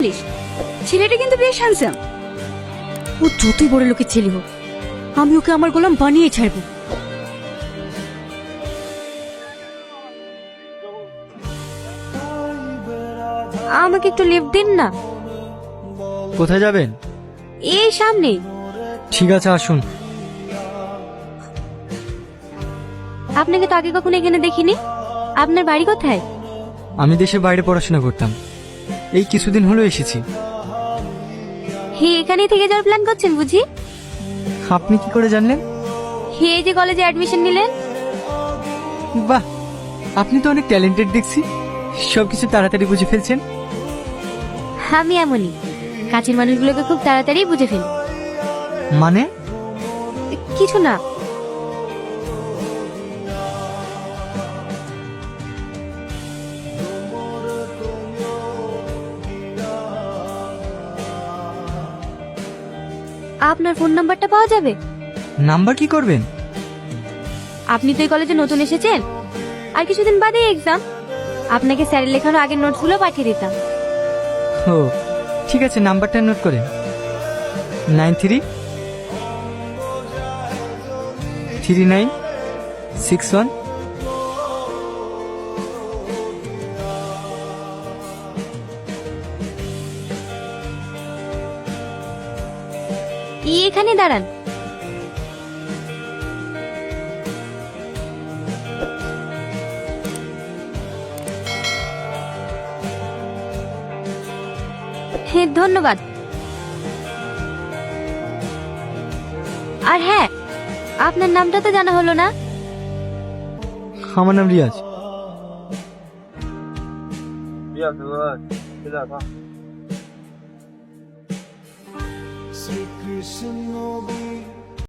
Please, ছেলেটা কিন্তু বেশ হ্যান্ডসাম। ও যতই বড় লোকের ছেলে হোক, আমি ওকে আমার গোলাম বানিয়ে ছাড়বো। আমাকে একটু লিফট দিন না। কোথায় যাবেন? এই সামনে। ঠিক আছে, আসুন। আপনাকে তো আগে কখনো এখানে দেখিনি। আপনার বাড়ি কোথায়? আমি দেশের বাইরে পড়াশোনা করতাম, এই কিছুদিন হলো এসেছি। হে, এখানেই থেকে যাওয়ার প্ল্যান করছেন বুঝি? আপনি কি করে জানলেন? হে, এই যে কলেজে অ্যাডমিশন নিলেন। বাহ, আপনি তো অনেক ট্যালেন্টেড দেখছি, সবকিছু তাড়াতাড়ি বুঝে ফেলছেন। আমি এমনই, কাছের মানুষগুলোকে খুব তাড়াতাড়ি বুঝে ফেলি। মানে? কিছু না। আপনার ফোন নাম্বারটা পাওয়া যাবে? নাম্বার কি করবেন? আপনি তো এই কলেজে নতুন এসেছেন, আর কিছুদিন বাদে এক্সাম। আপনাকে স্যারের লেখানো আগের নোটসগুলো পাঠিয়ে দিতাম। ও ঠিক আছে, নাম্বারটা নোট করেন। 933961। এখানে দাঁড়ান। হ্যাঁ, ধন্যবাদ। আর হ্যাঁ, আপনার নামটা তো জানা হলো না। আমার নাম রিয়াজ। শ্রীকৃষ্ণ